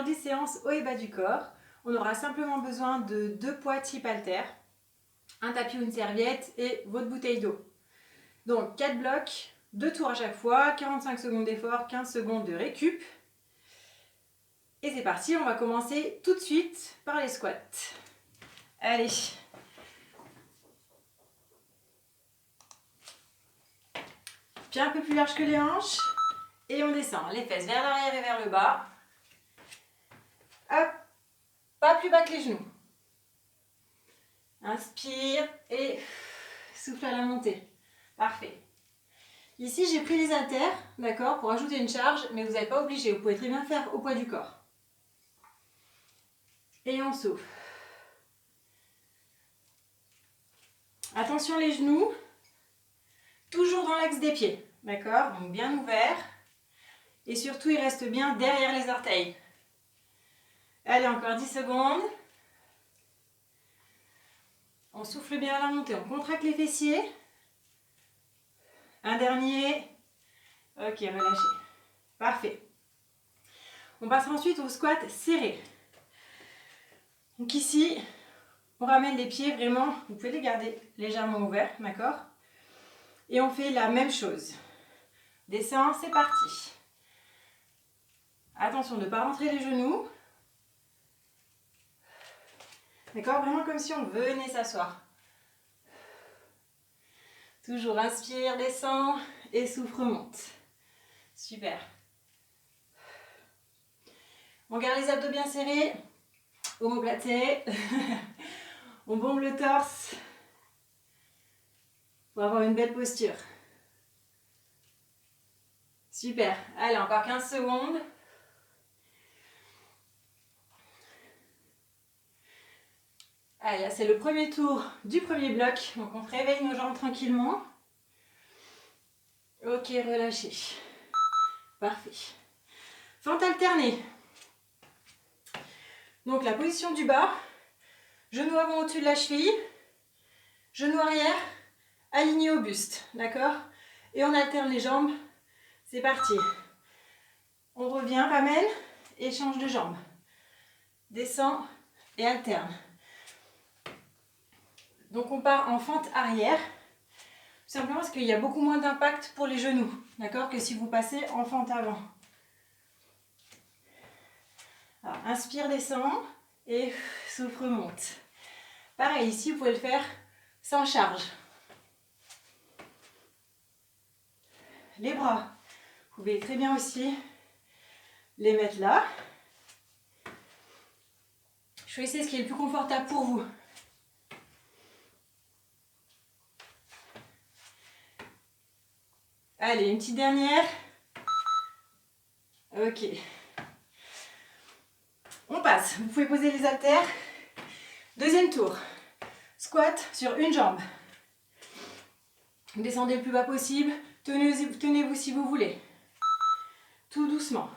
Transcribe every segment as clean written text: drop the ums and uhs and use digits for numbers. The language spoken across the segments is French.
des séances haut et bas du corps. On aura simplement besoin de 2 poids type haltère, un tapis ou une serviette et votre bouteille d'eau. Donc 4 blocs, 2 tours à chaque fois, 45 secondes d'effort, 15 secondes de récup. Et c'est parti, on va commencer tout de suite par les squats. Allez. Pieds un peu plus large que les hanches. Et on descend les fesses vers l'arrière et vers le bas. Hop. Pas plus bas que les genoux. Inspire et souffle à la montée. Parfait. Ici, j'ai pris les haltères, d'accord, pour ajouter une charge, mais vous n'êtes pas obligé. Vous pouvez très bien faire au poids du corps. Et on souffle. Attention les genoux, toujours dans l'axe des pieds, d'accord? Donc bien ouvert. Et surtout, il reste bien derrière les orteils. Allez, encore 10 secondes. On souffle bien à la montée, on contracte les fessiers. Un dernier. Ok, relâchez. Parfait. On passera ensuite au squat serré. Donc ici, on ramène les pieds vraiment, vous pouvez les garder légèrement ouverts, d'accord? Et on fait la même chose. Descend, c'est parti. Attention de ne pas rentrer les genoux. D'accord? Vraiment comme si on venait s'asseoir. Toujours inspire, descend et souffle, remonte. Super. On garde les abdos bien serrés. Omoplaté. On bombe le torse pour avoir une belle posture. Super. Allez, encore 15 secondes. Allez, c'est le premier tour du premier bloc. Donc on réveille nos jambes tranquillement. Ok, relâchez. Parfait. Fente alternée. Donc la position du bas. Genou avant au-dessus de la cheville. Genou arrière aligné au buste. D'accord? Et on alterne les jambes. C'est parti. On revient, ramène et change de jambe. Descend et alterne. Donc on part en fente arrière. Tout simplement parce qu'il y a beaucoup moins d'impact pour les genoux. D'accord? Que si vous passez en fente avant. Alors, inspire, descend et souffle, remonte. Pareil, ici vous pouvez le faire sans charge. Les bras, vous pouvez très bien aussi les mettre là. Choisissez ce qui est le plus confortable pour vous. Allez, une petite dernière. Ok. On passe. Vous pouvez poser les haltères. Deuxième tour. Squat sur une jambe. Descendez le plus bas possible. Tenez-vous si vous voulez. Tout doucement.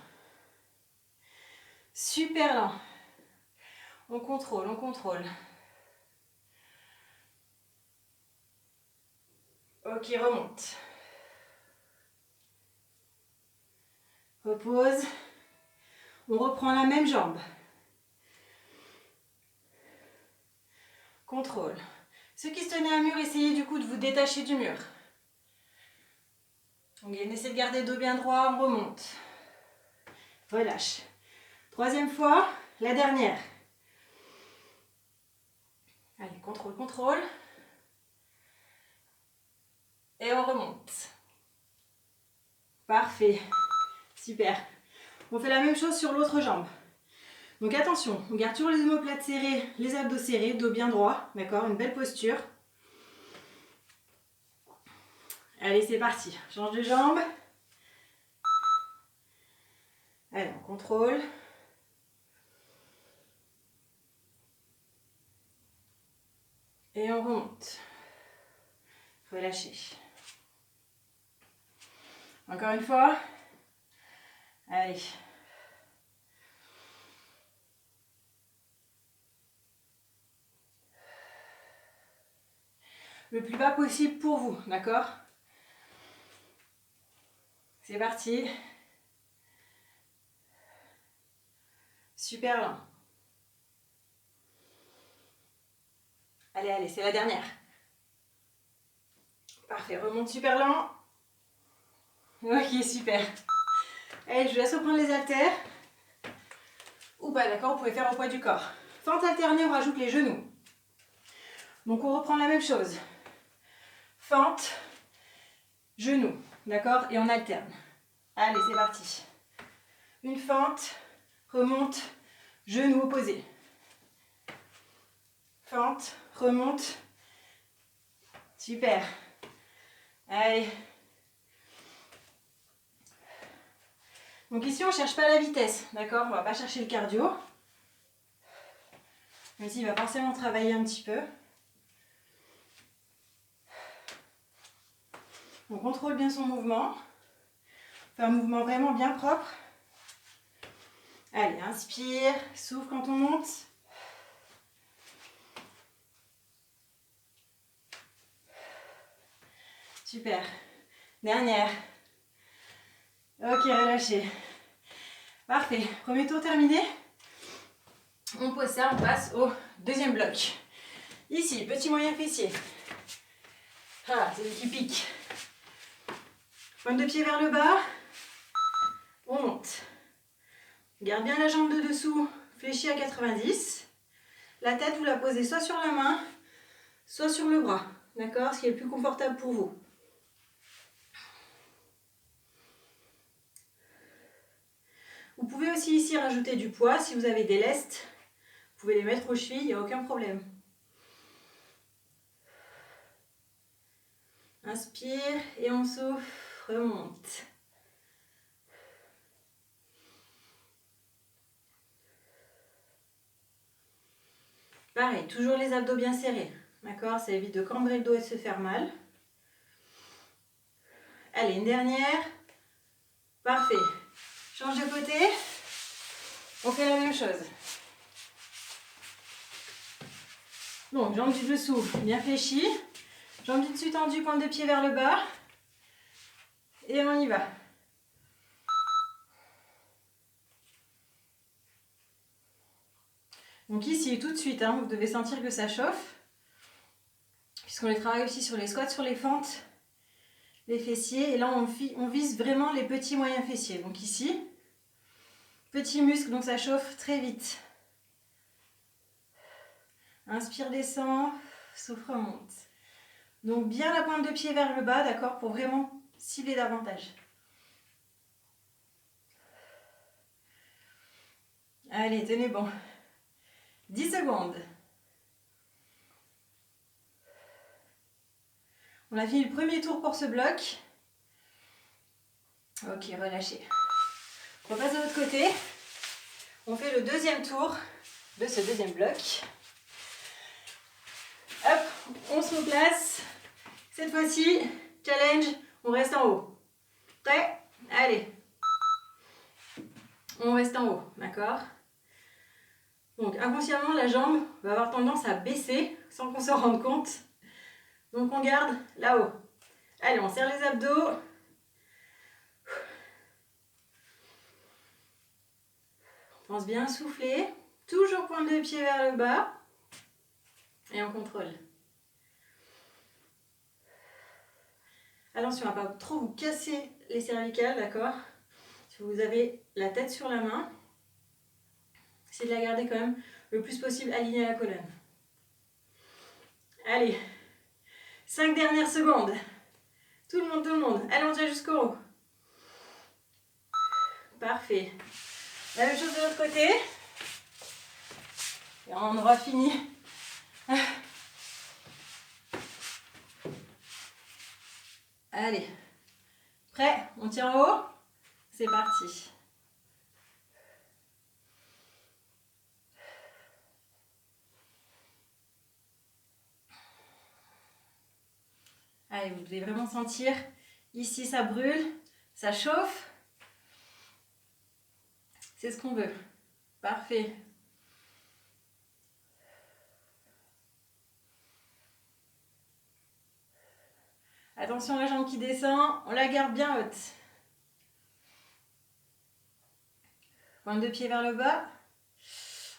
Super lent. On contrôle, on contrôle. Ok, remonte. Repose. On reprend la même jambe. Contrôle. Ceux qui se tenaient à un mur, essayez du coup de vous détacher du mur. Donc, essayez de garder le dos bien droit, on remonte. Relâche. Troisième fois, la dernière. Allez, contrôle, contrôle. Et on remonte. Parfait. Super. On fait la même chose sur l'autre jambe. Donc attention, on garde toujours les omoplates serrées, les abdos serrés, dos bien droit, d'accord? Une belle posture. Allez, c'est parti. Change de jambe. Allez, on contrôle. Et on remonte. Relâchez. Encore une fois. Allez. Le plus bas possible pour vous, d'accord? C'est parti. Super lent. Allez, allez, c'est la dernière. Parfait, remonte super lent. Ok, super. Allez, je vous laisse reprendre les haltères. Ou pas, d'accord, vous pouvez faire au poids du corps. Fente alternée, on rajoute les genoux. Donc on reprend la même chose. Fente, genoux, d'accord, et on alterne. Allez, c'est parti. Une fente, remonte, genou opposé. Fente, remonte. Super. Allez. Donc ici, on ne cherche pas la vitesse, d'accord? On ne va pas chercher le cardio. Mais ici, il va forcément travailler un petit peu. On contrôle bien son mouvement. On fait un mouvement vraiment bien propre. Allez, inspire, souffle quand on monte. Super. Dernière. Ok, relâchez. Parfait. Premier tour terminé. On pose ça, on passe au deuxième bloc. Ici, petit moyen fessier. Ah, c'est lui qui pique. Pointe de pied vers le bas. On monte. Garde bien la jambe de dessous, fléchie à 90. La tête, vous la posez soit sur la main, soit sur le bras. D'accord? Ce qui est le plus confortable pour vous. Vous pouvez aussi ici rajouter du poids. Si vous avez des lestes, vous pouvez les mettre aux chevilles, il n'y a aucun problème. Inspire et on souffle, remonte. Pareil, toujours les abdos bien serrés. D'accord? Ça évite de cambrer le dos et de se faire mal. Allez, une dernière. Parfait. Change de côté. On fait la même chose. Donc, jambe du dessous bien fléchie. Jambe du dessus tendue, pointe de pied vers le bas. Et on y va. Donc ici, tout de suite, vous devez sentir que ça chauffe. Puisqu'on les travaille aussi sur les squats, sur les fentes, les fessiers. Et là, on vise vraiment les petits moyens fessiers. Donc ici, petit muscle, donc ça chauffe très vite. Inspire, descend, souffle, remonte. Donc bien la pointe de pied vers le bas, d'accord, pour vraiment cibler davantage. Allez, tenez bon. 10 secondes. On a fini le premier tour pour ce bloc. Ok, relâchez. On passe de l'autre côté. On fait le deuxième tour de ce deuxième bloc. Hop, on se replace. Cette fois-ci, challenge, on reste en haut. Prêt? Allez. On reste en haut, d'accord? Donc inconsciemment, la jambe va avoir tendance à baisser sans qu'on s'en rende compte. Donc on garde là-haut. Allez, on serre les abdos. On pense bien à souffler. Toujours pointe de pied vers le bas. Et on contrôle. Attention à ne pas trop vous casser les cervicales, d'accord? Si vous avez la tête sur la main, essayez de la garder quand même le plus possible alignée à la colonne. Allez, 5 dernières secondes. Tout le monde. Allez, on tient jusqu'au haut. Parfait. La même chose de l'autre côté. Et on aura fini. Allez. Prêt? On tient en haut? C'est parti. Allez, vous devez vraiment sentir. Ici, ça brûle. Ça chauffe. C'est ce qu'on veut. Parfait. Attention à la jambe qui descend. On la garde bien haute. Pointe de pied vers le bas.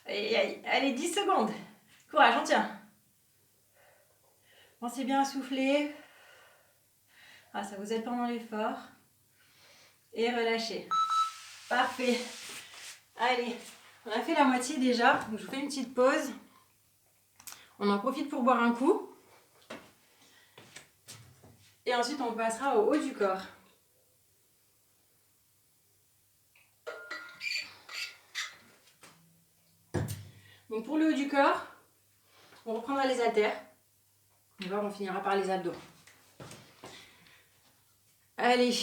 Allez, 10 secondes. Courage, on tient. Pensez bien à souffler. Ah, ça vous aide pendant l'effort. Et relâchez. Parfait. Allez, on a fait la moitié déjà. Donc je vous fais une petite pause. On en profite pour boire un coup. Et ensuite, on passera au haut du corps. Donc pour le haut du corps, on reprendra les haltères. D'abord, on finira par les abdos. Allez,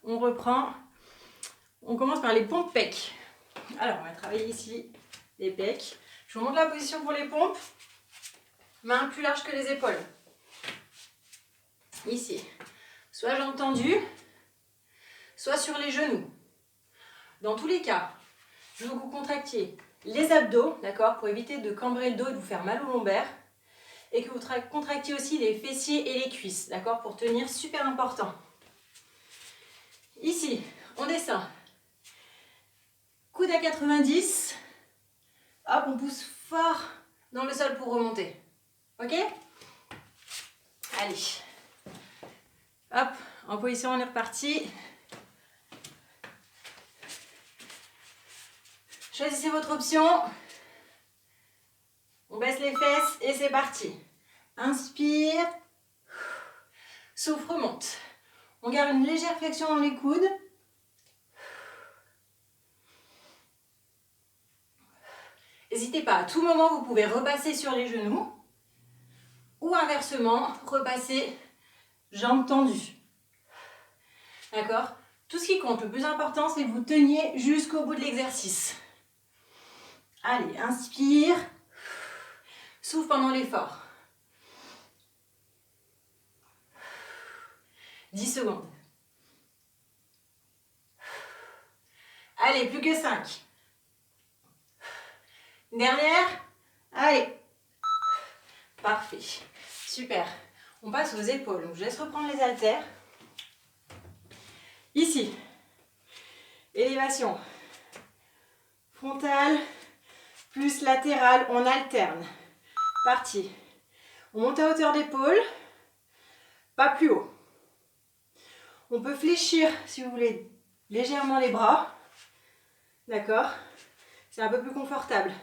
on reprend. On commence par les pompes pecs. Alors, on va travailler ici les pecs. Je vous montre la position pour les pompes. Mains plus larges que les épaules. Ici. Soit jambes tendues, soit sur les genoux. Dans tous les cas, je veux que vous contractiez les abdos, d'accord, pour éviter de cambrer le dos et de vous faire mal au lombaire. Et que vous contractiez aussi les fessiers et les cuisses, d'accord, pour tenir, super important. Ici, on descend. Coude à 90. Hop, on pousse fort dans le sol pour remonter. Ok? Allez. Hop, en position, on est reparti. Choisissez votre option. On baisse les fesses et c'est parti. Inspire. Souffle, remonte. On garde une légère flexion dans les coudes. N'hésitez pas, à tout moment, vous pouvez repasser sur les genoux. Ou inversement, repasser jambes tendues. D'accord? Tout ce qui compte, le plus important, c'est que vous teniez jusqu'au bout de l'exercice. Allez, inspire. Souffle pendant l'effort. 10 secondes. Allez, plus que 5. Dernière. Allez. Parfait. Super. On passe aux épaules. Donc, je laisse reprendre les haltères. Ici. Élévation. Frontale plus latérale. On alterne. Parti. On monte à hauteur d'épaule. Pas plus haut. On peut fléchir, si vous voulez, légèrement les bras. D'accord? C'est un peu plus confortable.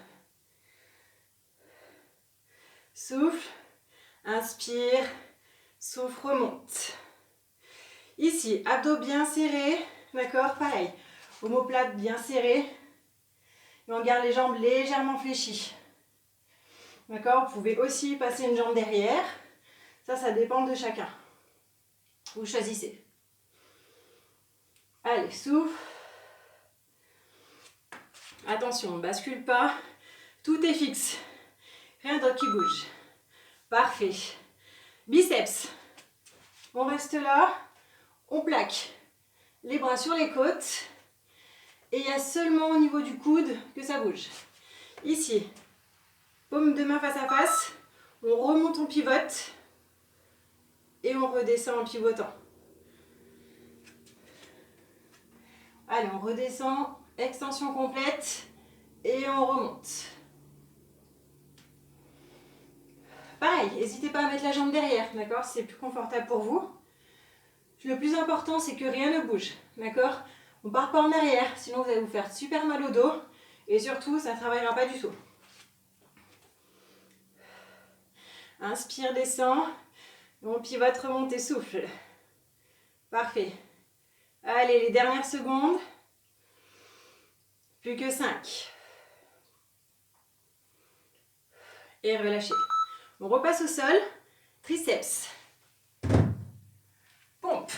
Souffle. Inspire. Souffle, remonte. Ici, abdos bien serrés. D'accord? Pareil. Omoplate bien serré. Et on garde les jambes légèrement fléchies. D'accord? Vous pouvez aussi passer une jambe derrière. Ça dépend de chacun. Vous choisissez. Allez, souffle. Attention, on ne bascule pas. Tout est fixe. Rien d'autre qui bouge. Parfait. Biceps. On reste là. On plaque les bras sur les côtes. Et il y a seulement au niveau du coude que ça bouge. Ici, paume de main face à face. On remonte, on pivote. Et on redescend en pivotant. Allez, on redescend. Extension complète. Et on remonte. Pareil, n'hésitez pas à mettre la jambe derrière, d'accord? C'est plus confortable pour vous. Le plus important, c'est que rien ne bouge, d'accord? On ne part pas en arrière, sinon vous allez vous faire super mal au dos. Et surtout, ça ne travaillera pas du tout. Inspire, descend. On pivote, remonte et souffle. Parfait. Allez, les dernières secondes. Plus que 5. Et relâchez. On repasse au sol. Triceps. Pompe.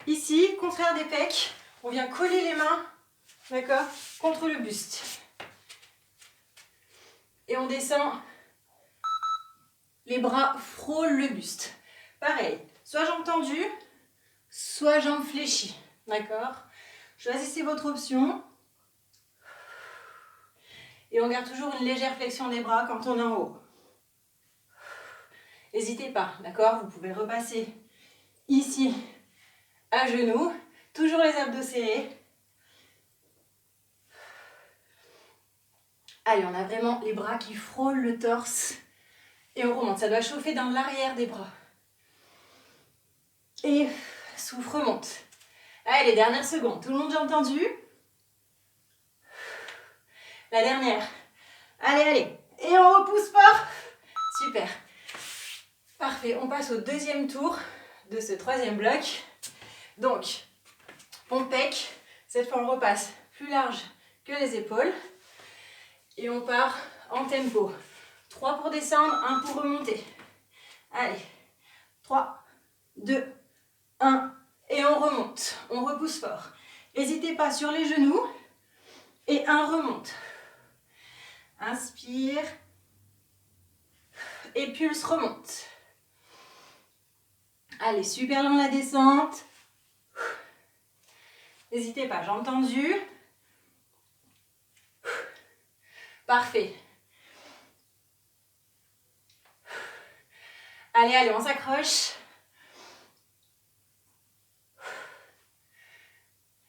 Ici, contraire des pecs. On vient coller les mains, d'accord, contre le buste. Et on descend. Les bras frôlent le buste. Pareil, soit jambes tendues, soit jambes fléchies. D'accord? Choisissez votre option. Et on garde toujours une légère flexion des bras quand on est en haut. N'hésitez pas, d'accord? Vous pouvez repasser ici à genoux. Toujours les abdos serrés. Allez, on a vraiment les bras qui frôlent le torse. Et on remonte. Ça doit chauffer dans l'arrière des bras. Et souffle, remonte. Allez, dernière seconde. Tout le monde, j'ai entendu? La dernière. Allez, allez. Et on repousse fort. Super. Parfait. On passe au deuxième tour de ce troisième bloc. Donc, pompe pec. Cette fois, on repasse plus large que les épaules. Et on part en tempo. 3 pour descendre, 1 pour remonter. Allez. 3, 2, 1. Et on remonte. On repousse fort. N'hésitez pas sur les genoux. Et 1 remonte. Inspire. Et pulse, remonte. Allez, super long la descente. N'hésitez pas, j'ai entendu. Parfait. Allez, allez, on s'accroche.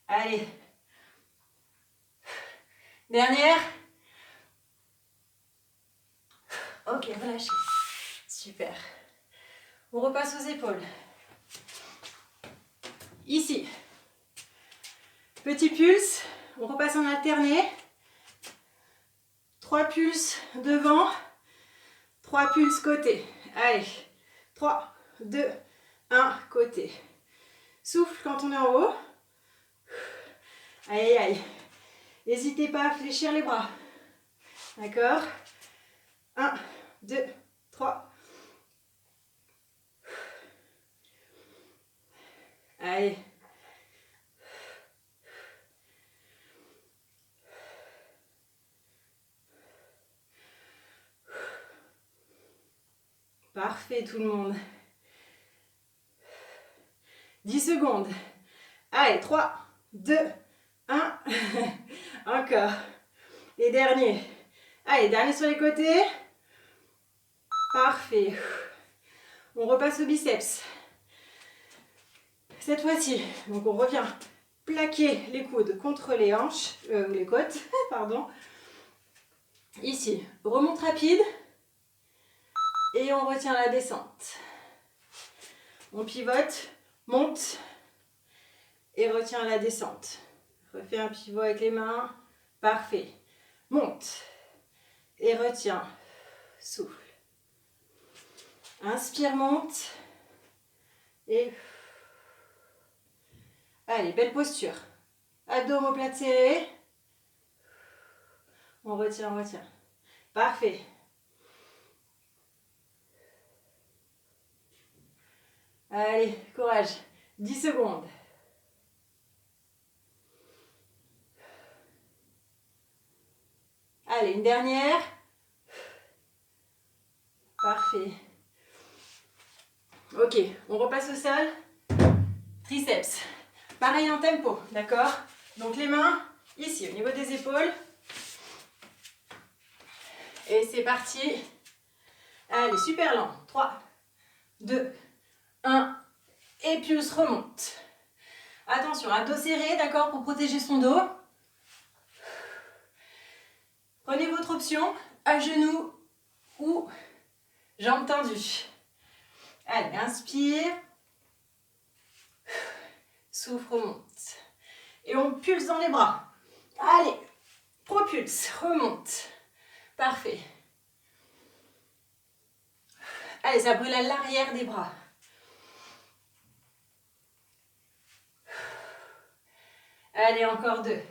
Allez. Dernière. Ok, relâchez. Super. On repasse aux épaules. Ici. Petit pulse. On repasse en alterné. 3 pulses devant. 3 pulses côté. Allez. 3, 2, 1, côté. Souffle quand on est en haut. Aïe, aïe. N'hésitez pas à fléchir les bras. D'accord? 1, 2, 3. Allez. Parfait tout le monde. 10 secondes. Allez, 3, 2, 1. Encore. Les derniers. Allez, dernier sur les côtés. Parfait. On repasse au biceps. Cette fois-ci, donc on revient plaquer les coudes contre les hanches, les côtes, pardon. Ici, remonte rapide. Et on retient la descente. On pivote, monte et retient la descente. Refais un pivot avec les mains. Parfait. Monte et retiens. Souffle. Inspire, monte. Et allez, belle posture. Abdos, omoplate serrés. On retient, on retient. Parfait. Allez, courage. 10 secondes. Allez, une dernière. Parfait. Ok, on repasse au sol. Triceps. Pareil en tempo, d'accord? Donc les mains ici, au niveau des épaules. Et c'est parti. Allez, super lent. 3, 2, 1. Et pulse, remonte. Attention, à dos serré, d'accord, pour protéger son dos. Prenez votre option, à genoux ou jambes tendues. Allez, inspire. Souffle, remonte. Et on pulse dans les bras. Allez, propulse, remonte. Parfait. Allez, ça brûle à l'arrière des bras. Allez, encore 2.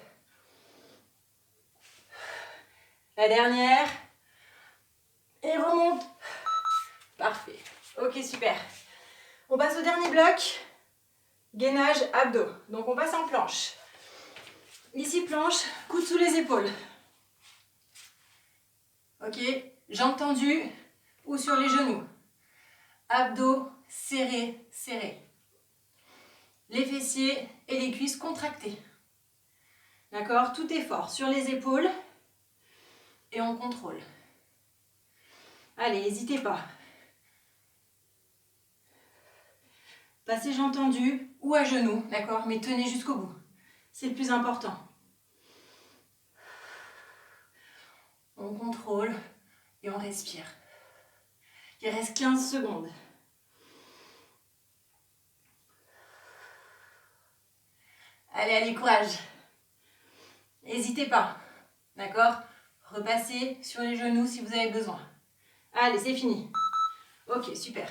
La dernière. Et remonte. Parfait. Ok, super. On passe au dernier bloc. Gainage abdos. Donc on passe en planche. Ici, planche, coude sous les épaules. Ok, jambes tendues ou sur les genoux. Abdos serrés, serrés. Les fessiers et les cuisses contractés. D'accord? Tout est fort sur les épaules et on contrôle. Allez, n'hésitez pas. Passez jambes tendues ou à genoux, d'accord? Mais tenez jusqu'au bout. C'est le plus important. On contrôle et on respire. Il reste 15 secondes. Allez, allez, courage. N'hésitez pas. D'accord? Repassez sur les genoux si vous avez besoin. Allez, c'est fini. Ok, super.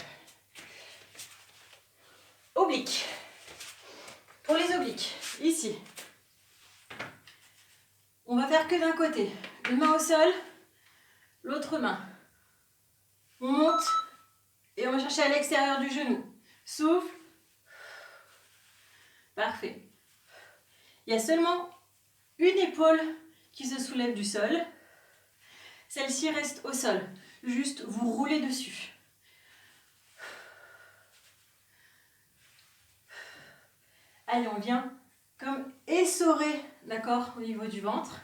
Oblique. Pour les obliques, ici. On va faire que d'un côté. Une main au sol, l'autre main. On monte et on va chercher à l'extérieur du genou. Souffle. Parfait. Il y a seulement une épaule qui se soulève du sol. Celle-ci reste au sol. Juste vous roulez dessus. Allez, on vient comme essorer, d'accord, au niveau du ventre.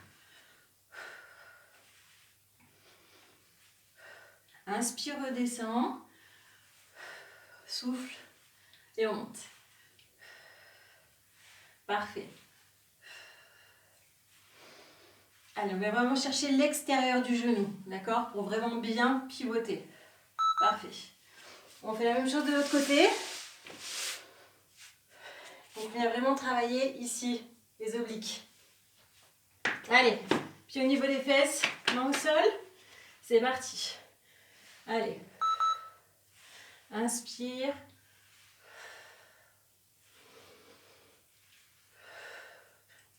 Inspire, redescend. Souffle et on monte. Parfait. Allez, on va vraiment chercher l'extérieur du genou, d'accord, pour vraiment bien pivoter. Parfait. On fait la même chose de l'autre côté. On vient vraiment travailler ici, les obliques. Allez, puis au niveau des fesses, main au sol, c'est parti. Allez. Inspire.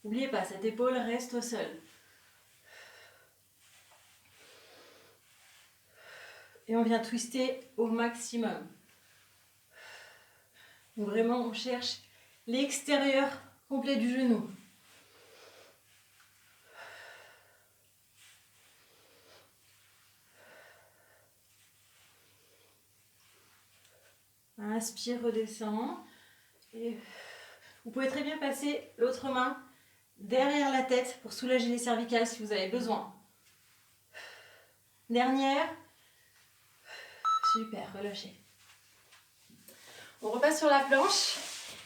N'oubliez pas, cette épaule reste au sol. Et on vient twister au maximum. Donc vraiment, on cherche l'extérieur complet du genou. Inspire, redescend. Et vous pouvez très bien passer l'autre main derrière la tête pour soulager les cervicales si vous avez besoin. Dernière. Super, relâchez. On repasse sur la planche.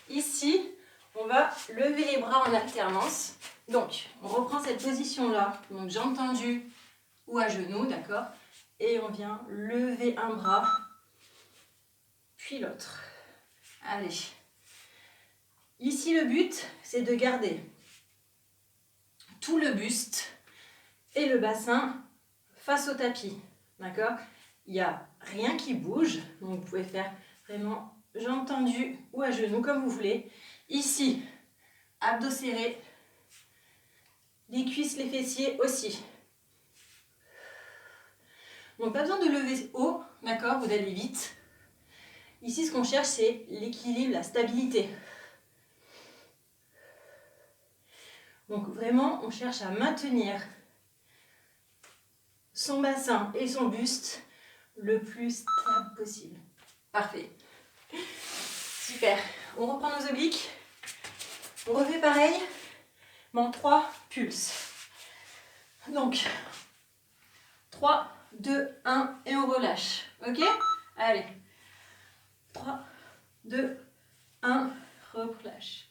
Ici, on va lever les bras en alternance. Donc, on reprend cette position-là, donc jambes tendues ou à genoux, d'accord? Et on vient lever un bras, puis l'autre. Allez. Ici, le but, c'est de garder tout le buste et le bassin face au tapis, d'accord? Il n'y a rien qui bouge, donc vous pouvez faire vraiment jambes tendues ou à genoux, comme vous voulez. Ici, abdos serrés, les cuisses, les fessiers aussi. Donc pas besoin de lever haut, d'accord, ou d'aller vite. Ici, ce qu'on cherche, c'est l'équilibre, la stabilité. Donc vraiment, on cherche à maintenir son bassin et son buste le plus stable possible. Parfait. Super. On reprend nos obliques. On refait pareil, mais en 3 pulses. Donc, 3, 2, 1 et on relâche. Ok? Allez. 3, 2, 1, relâche.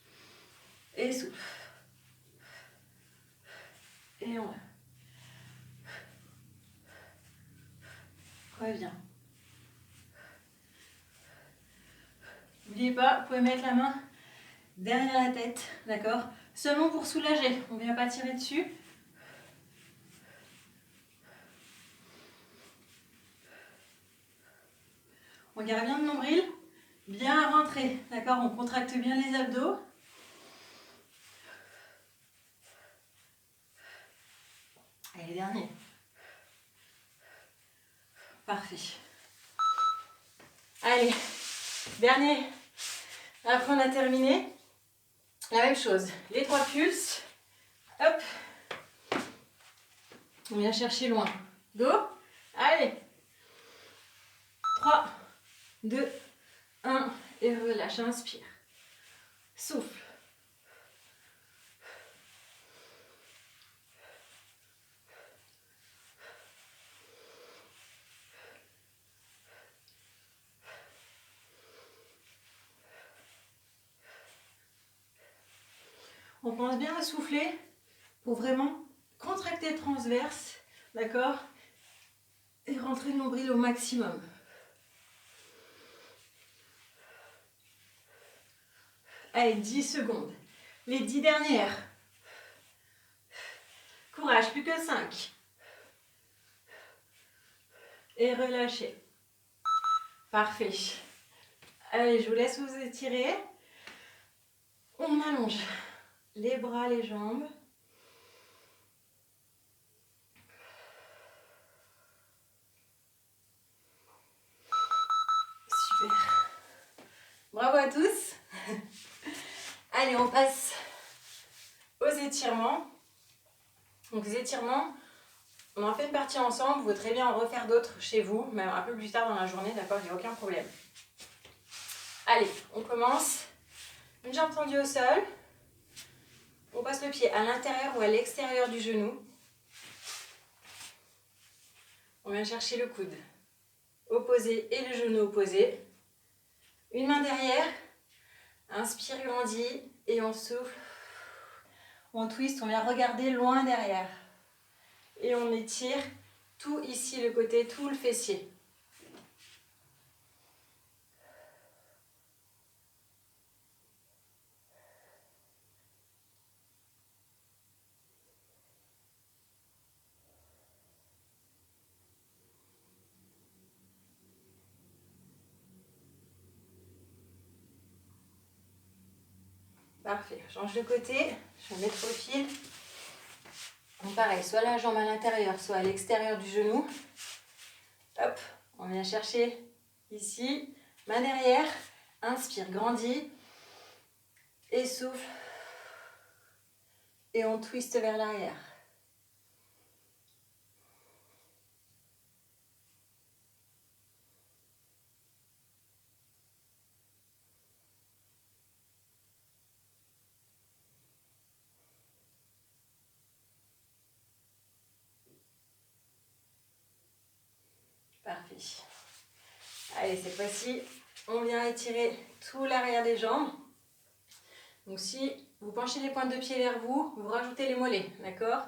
Et souffle. Et on revient. N'oubliez pas, vous pouvez mettre la main derrière la tête, d'accord? Seulement pour soulager, on ne vient pas tirer dessus. On garde bien le nombril, bien rentré, d'accord? On contracte bien les abdos. Allez, dernier. Parfait. Allez, dernier. Après, on a terminé. La même chose, les 3 pulses. Hop. On vient chercher loin. Go. Allez. 3, 2, 1. Et relâche. Inspire. Souffle. On pense bien à souffler pour vraiment contracter transverse d'accord? Et rentrez le nombril au maximum. Allez, 10 secondes. Les 10 dernières. Courage, plus que 5. Et relâchez. Parfait. Allez, je vous laisse vous étirer. On allonge les bras, les jambes. Super. Bravo à tous. Allez, on passe aux étirements. Donc les étirements, on en fait une partie ensemble. Vous pouvez très bien en refaire d'autres chez vous, même un peu plus tard dans la journée, d'accord, il n'y a aucun problème. Allez, on commence. Une jambe tendue au sol. On passe le pied à l'intérieur ou à l'extérieur du genou. On vient chercher le coude opposé et le genou opposé. Une main derrière. Inspire, grandit et on souffle. On twist, on vient regarder loin derrière. Et on étire tout ici, le côté, tout le fessier. Parfait, change de côté, je vais mettre au fil. Donc pareil, soit la jambe à l'intérieur, soit à l'extérieur du genou. Hop, on vient chercher ici, main derrière, inspire, grandit, et souffle, et on twiste vers l'arrière. Parfait. Allez, cette fois-ci, on vient étirer tout l'arrière des jambes. Donc si vous penchez les pointes de pied vers vous, vous rajoutez les mollets, d'accord?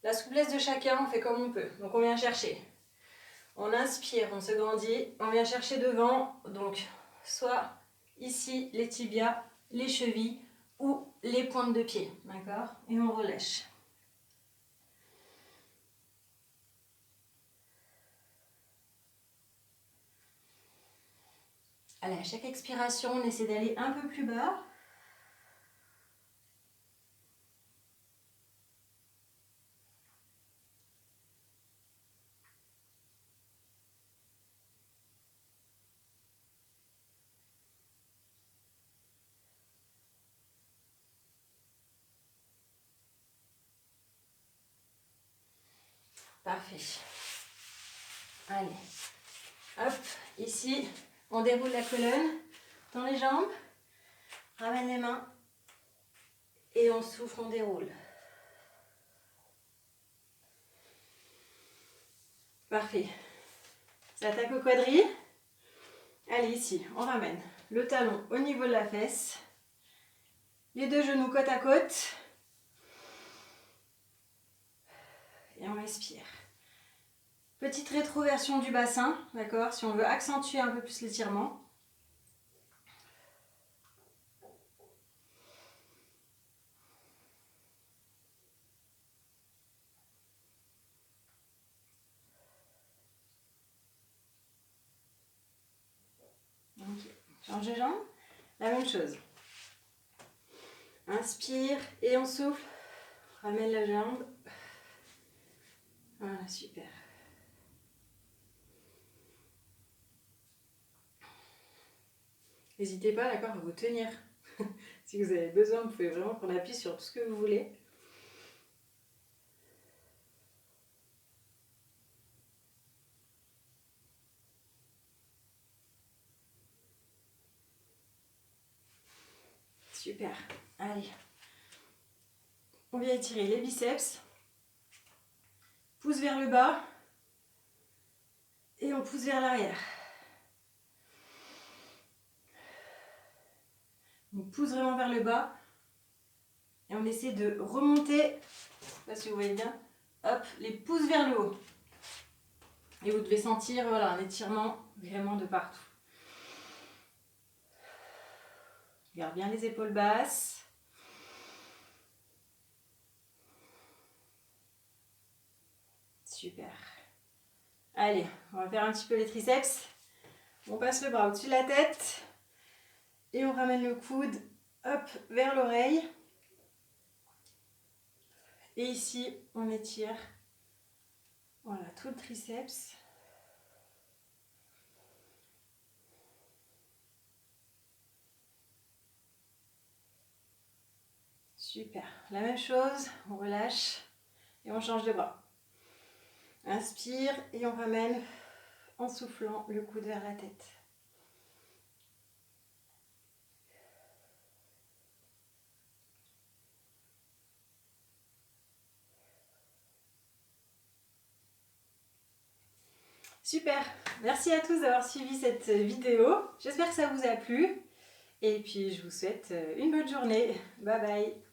La souplesse de chacun, on fait comme on peut. Donc on vient chercher. On inspire, on se grandit, on vient chercher devant, donc soit ici les tibias, les chevilles ou les pointes de pied, d'accord? Et on relâche. Allez, à chaque expiration, on essaie d'aller un peu plus bas. Parfait. Allez, hop, ici, on déroule la colonne, tend les jambes, ramène les mains et on souffle, on déroule. Parfait. J'attaque au quadrille. Allez, ici, on ramène le talon au niveau de la fesse, les deux genoux côte à côte et on respire. Petite rétroversion du bassin, d'accord, si on veut accentuer un peu plus l'étirement. Ok, change de jambe, la même chose. Inspire et on souffle, ramène la jambe. Voilà, super. N'hésitez pas, d'accord, à vous tenir. Si vous avez besoin, vous pouvez vraiment prendre appui sur tout ce que vous voulez. Super. Allez. On vient étirer les biceps. Pousse vers le bas. Et on pousse vers l'arrière. On pousse vraiment vers le bas. Et on essaie de remonter. Je ne sais pas si vous voyez bien. hop, les pouces vers le haut. Et vous devez sentir voilà, un étirement vraiment de partout. Garde bien les épaules basses. Super. Allez, on va faire un petit peu les triceps. On passe le bras au-dessus de la tête. Et on ramène le coude, hop, vers l'oreille. Et ici, on étire, voilà, tout le triceps. Super. La même chose, on relâche et on change de bras. Inspire et on ramène en soufflant le coude vers la tête. Super. Merci à tous d'avoir suivi cette vidéo. J'espère que ça vous a plu. Et puis je vous souhaite une bonne journée. Bye bye.